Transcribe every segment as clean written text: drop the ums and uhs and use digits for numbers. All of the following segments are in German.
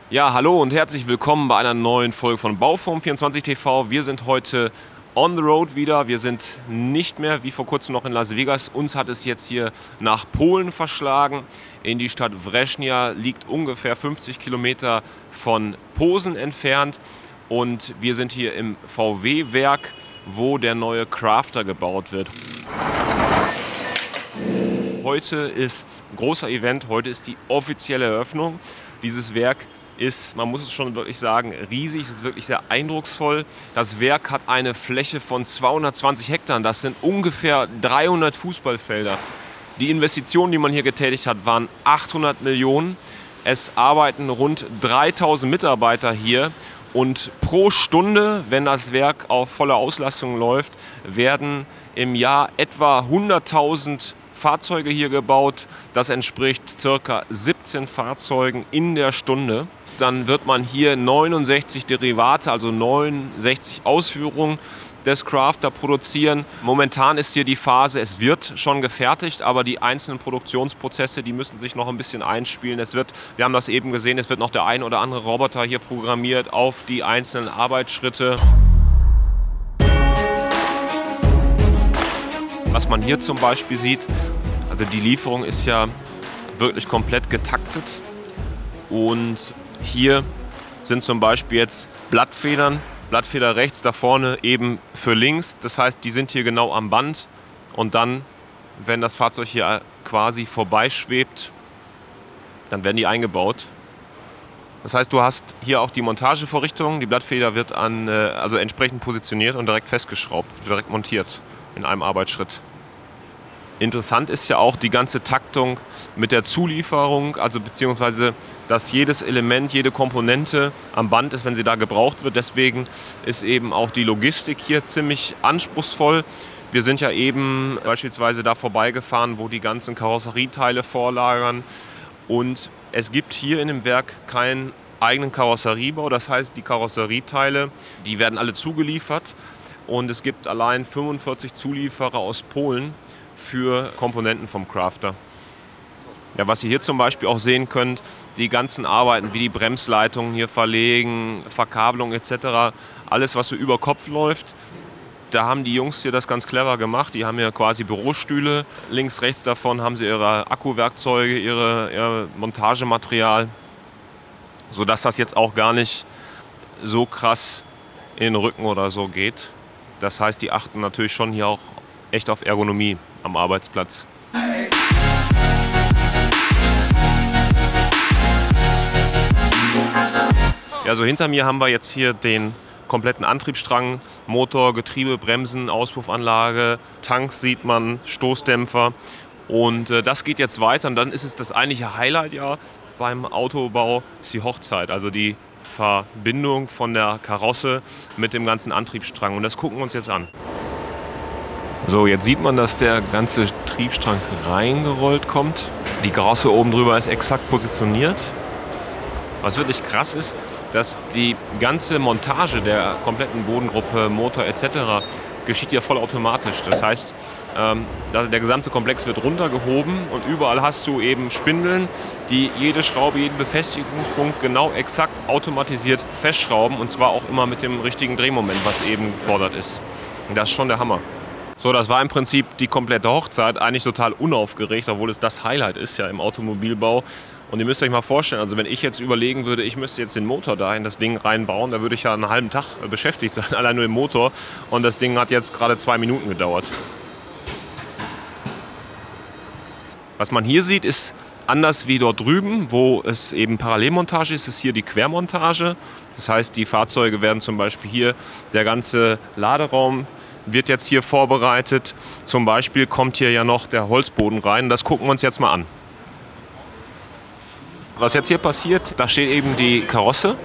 Ja, hallo und herzlich willkommen bei einer neuen Folge von Bauform24 TV. Wir sind heute on the road wieder. Wir sind nicht mehr wie vor kurzem noch in Las Vegas. Uns hat es jetzt hier nach Polen verschlagen. In die Stadt Września, liegt ungefähr 50 Kilometer von Posen entfernt. Und wir sind hier im VW-Werk, wo der neue Crafter gebaut wird. Heute ist ein großer Event, heute ist die offizielle Eröffnung. Dieses Werk ist, man muss es schon wirklich sagen, riesig, es ist wirklich sehr eindrucksvoll. Das Werk hat eine Fläche von 220 Hektar, das sind ungefähr 300 Fußballfelder. Die Investitionen, die man hier getätigt hat, waren 800 Millionen. Es arbeiten rund 3000 Mitarbeiter hier und pro Stunde, wenn das Werk auf volle Auslastung läuft, werden im Jahr etwa 100.000 Fahrzeuge hier gebaut. Das entspricht ca. 17 Fahrzeugen in der Stunde. Dann wird man hier 69 Derivate, also 69 Ausführungen des Crafter produzieren. Momentan ist hier die Phase, es wird schon gefertigt, aber die einzelnen Produktionsprozesse, die müssen sich noch ein bisschen einspielen. Wir haben das eben gesehen, es wird noch der ein oder andere Roboter hier programmiert auf die einzelnen Arbeitsschritte. Was man hier zum Beispiel sieht, also die Lieferung ist ja wirklich komplett getaktet und hier sind zum Beispiel jetzt Blattfedern, Blattfeder rechts, da vorne eben für links. Das heißt, die sind hier genau am Band und dann, wenn das Fahrzeug hier quasi vorbeischwebt, dann werden die eingebaut. Das heißt, du hast hier auch die Montagevorrichtung, die Blattfeder wird also entsprechend positioniert und direkt festgeschraubt, direkt montiert in einem Arbeitsschritt. Interessant ist ja auch die ganze Taktung mit der Zulieferung, also beziehungsweise, dass jedes Element, jede Komponente am Band ist, wenn sie da gebraucht wird. Deswegen ist eben auch die Logistik hier ziemlich anspruchsvoll. Wir sind ja eben beispielsweise da vorbeigefahren, wo die ganzen Karosserieteile vorlagern. Und es gibt hier in dem Werk keinen eigenen Karosseriebau. Das heißt, die Karosserieteile, die werden alle zugeliefert. Und es gibt allein 45 Zulieferer aus Polen für Komponenten vom Crafter. Ja, was ihr hier zum Beispiel auch sehen könnt, die ganzen Arbeiten wie die Bremsleitungen hier verlegen, Verkabelung etc., alles was so über Kopf läuft, da haben die Jungs hier das ganz clever gemacht. Die haben hier quasi Bürostühle, links, rechts davon haben sie ihre Akkuwerkzeuge, ihr Montagematerial, sodass das jetzt auch gar nicht so krass in den Rücken oder so geht. Das heißt, die achten natürlich schon hier auch echt auf Ergonomie am Arbeitsplatz. Ja, so hinter mir haben wir jetzt hier den kompletten Antriebsstrang, Motor, Getriebe, Bremsen, Auspuffanlage, Tanks sieht man, Stoßdämpfer. Und das geht jetzt weiter und dann ist es das eigentliche Highlight ja beim Autobau, ist die Hochzeit, also die Verbindung von der Karosse mit dem ganzen Antriebsstrang. Und das gucken wir uns jetzt an. So, jetzt sieht man, dass der ganze Triebstrang reingerollt kommt. Die Karosse oben drüber ist exakt positioniert. Was wirklich krass ist, dass die ganze Montage der kompletten Bodengruppe, Motor etc. geschieht ja vollautomatisch. Das heißt, der gesamte Komplex wird runtergehoben und überall hast du eben Spindeln, die jede Schraube, jeden Befestigungspunkt genau exakt automatisiert festschrauben und zwar auch immer mit dem richtigen Drehmoment, was eben gefordert ist. Und das ist schon der Hammer. So, das war im Prinzip die komplette Hochzeit, eigentlich total unaufgeregt, obwohl es das Highlight ist ja im Automobilbau. Und ihr müsst euch mal vorstellen, also wenn ich jetzt überlegen würde, ich müsste jetzt den Motor da in das Ding reinbauen, da würde ich ja einen halben Tag beschäftigt sein, allein nur im Motor. Und das Ding hat jetzt gerade 2 Minuten gedauert. Was man hier sieht, ist anders wie dort drüben, wo es eben Parallelmontage ist hier die Quermontage. Das heißt, die Fahrzeuge werden zum Beispiel hier, der ganze Laderaum wird jetzt hier vorbereitet. Zum Beispiel kommt hier ja noch der Holzboden rein. Das gucken wir uns jetzt mal an. Was jetzt hier passiert, da steht eben die Karosse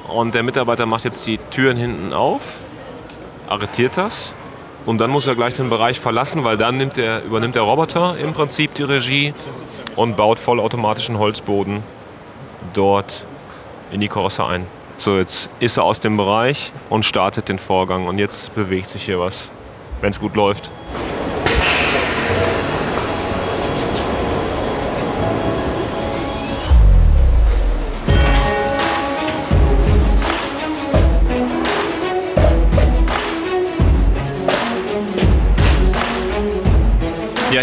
und der Mitarbeiter macht jetzt die Türen hinten auf, arretiert das und dann muss er gleich den Bereich verlassen, weil dann übernimmt der Roboter im Prinzip die Regie und baut vollautomatischen Holzboden dort in die Karosse ein. So, jetzt ist er aus dem Bereich und startet den Vorgang und jetzt bewegt sich hier was, wenn es gut läuft.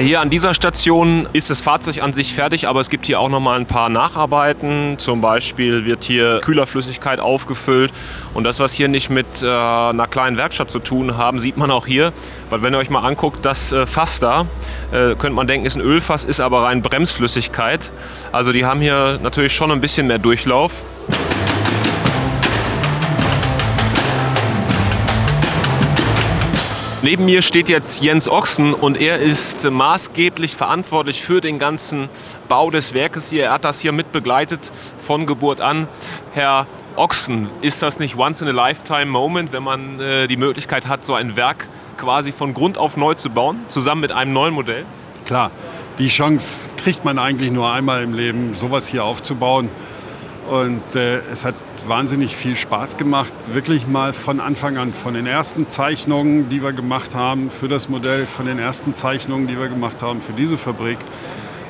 hier an dieser Station ist das Fahrzeug an sich fertig, aber es gibt hier auch noch mal ein paar Nacharbeiten. Zum Beispiel wird hier Kühlerflüssigkeit aufgefüllt. Und das, was hier nicht mit einer kleinen Werkstatt zu tun haben, sieht man auch hier. Weil wenn ihr euch mal anguckt, das Fass da, könnte man denken, ist ein Ölfass, ist aber rein Bremsflüssigkeit. Also die haben hier natürlich schon ein bisschen mehr Durchlauf. Neben mir steht jetzt Jens Ochsen und er ist maßgeblich verantwortlich für den ganzen Bau des Werkes hier. Er hat das hier mit begleitet von Geburt an. Herr Ochsen, ist das nicht once in a lifetime moment, wenn man die Möglichkeit hat, so ein Werk quasi von Grund auf neu zu bauen, zusammen mit einem neuen Modell? Klar, die Chance kriegt man eigentlich nur einmal im Leben, sowas hier aufzubauen. Und es hat wahnsinnig viel Spaß gemacht, wirklich mal von Anfang an, von den ersten Zeichnungen, die wir gemacht haben für das Modell, von den ersten Zeichnungen, die wir gemacht haben für diese Fabrik,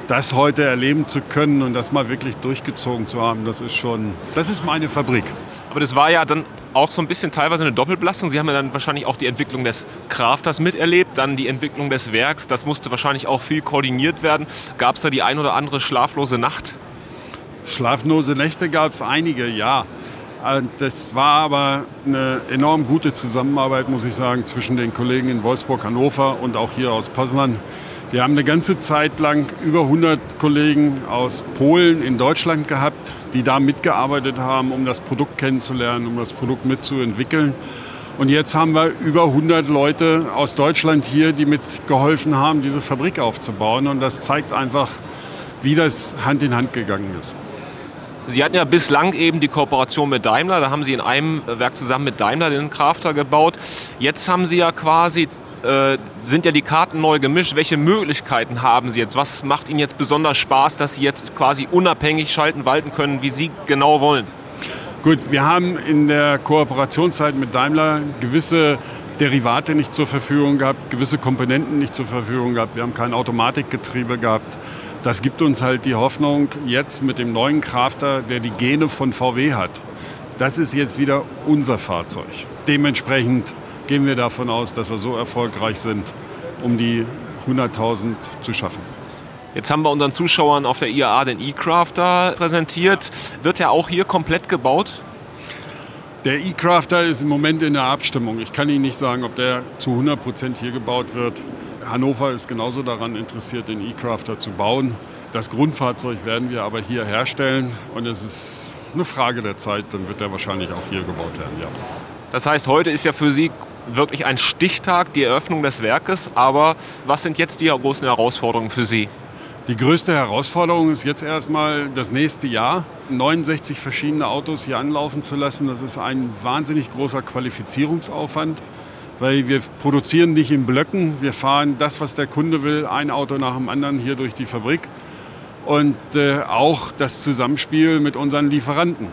das heute erleben zu können und das mal wirklich durchgezogen zu haben, das ist meine Fabrik. Aber das war ja dann auch so ein bisschen teilweise eine Doppelbelastung. Sie haben ja dann wahrscheinlich auch die Entwicklung des Crafters miterlebt, dann die Entwicklung des Werks. Das musste wahrscheinlich auch viel koordiniert werden. Gab es da die ein oder andere schlaflose Nacht? Schlaflose Nächte gab es einige, ja. Das war aber eine enorm gute Zusammenarbeit, muss ich sagen, zwischen den Kollegen in Wolfsburg, Hannover und auch hier aus Poznan. Wir haben eine ganze Zeit lang über 100 Kollegen aus Polen in Deutschland gehabt, die da mitgearbeitet haben, um das Produkt kennenzulernen, um das Produkt mitzuentwickeln. Und jetzt haben wir über 100 Leute aus Deutschland hier, die mitgeholfen haben, diese Fabrik aufzubauen. Und das zeigt einfach, wie das Hand in Hand gegangen ist. Sie hatten ja bislang eben die Kooperation mit Daimler, da haben Sie in einem Werk zusammen mit Daimler den Crafter gebaut. Jetzt haben Sie ja quasi, sind ja die Karten neu gemischt. Welche Möglichkeiten haben Sie jetzt? Was macht Ihnen jetzt besonders Spaß, dass Sie jetzt quasi unabhängig schalten, walten können, wie Sie genau wollen? Gut, wir haben in der Kooperationszeit mit Daimler gewisse Derivate nicht zur Verfügung gehabt, gewisse Komponenten nicht zur Verfügung gehabt. Wir haben kein Automatikgetriebe gehabt. Das gibt uns halt die Hoffnung, jetzt mit dem neuen Crafter, der die Gene von VW hat, das ist jetzt wieder unser Fahrzeug. Dementsprechend gehen wir davon aus, dass wir so erfolgreich sind, um die 100.000 zu schaffen. Jetzt haben wir unseren Zuschauern auf der IAA den E-Crafter präsentiert. Wird er auch hier komplett gebaut? Der E-Crafter ist im Moment in der Abstimmung. Ich kann Ihnen nicht sagen, ob der zu 100% hier gebaut wird. Hannover ist genauso daran interessiert, den E-Crafter zu bauen. Das Grundfahrzeug werden wir aber hier herstellen und es ist eine Frage der Zeit, dann wird der wahrscheinlich auch hier gebaut werden, ja. Das heißt, heute ist ja für Sie wirklich ein Stichtag, die Eröffnung des Werkes. Aber was sind jetzt die großen Herausforderungen für Sie? Die größte Herausforderung ist jetzt erstmal das nächste Jahr, 69 verschiedene Autos hier anlaufen zu lassen. Das ist ein wahnsinnig großer Qualifizierungsaufwand, weil wir produzieren nicht in Blöcken. Wir fahren das, was der Kunde will, ein Auto nach dem anderen hier durch die Fabrik. Und auch das Zusammenspiel mit unseren Lieferanten.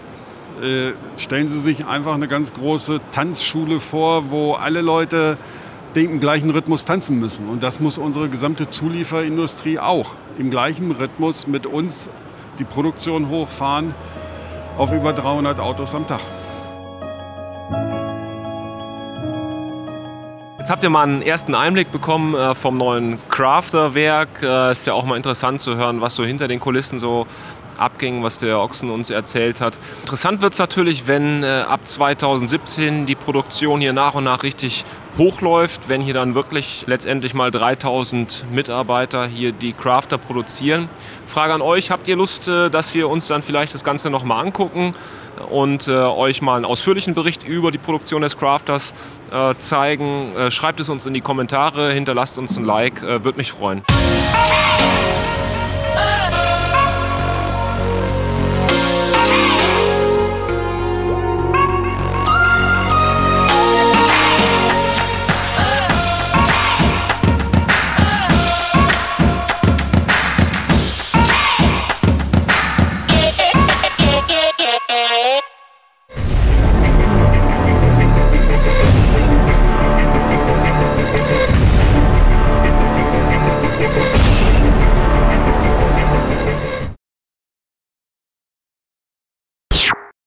Stellen Sie sich einfach eine ganz große Tanzschule vor, wo alle Leute im gleichen Rhythmus tanzen müssen. Und das muss unsere gesamte Zulieferindustrie auch im gleichen Rhythmus mit uns die Produktion hochfahren auf über 300 Autos am Tag. Jetzt habt ihr mal einen ersten Einblick bekommen vom neuen Crafter-Werk. Ist ja auch mal interessant zu hören, was so hinter den Kulissen so abging, was der Ochsen uns erzählt hat. Interessant wird es natürlich, wenn ab 2017 die Produktion hier nach und nach richtig hochläuft, wenn hier dann wirklich letztendlich mal 3000 Mitarbeiter hier die Crafter produzieren. Frage an euch, habt ihr Lust, dass wir uns dann vielleicht das Ganze nochmal angucken und euch mal einen ausführlichen Bericht über die Produktion des Crafters zeigen? Schreibt es uns in die Kommentare, hinterlasst uns ein Like, würde mich freuen.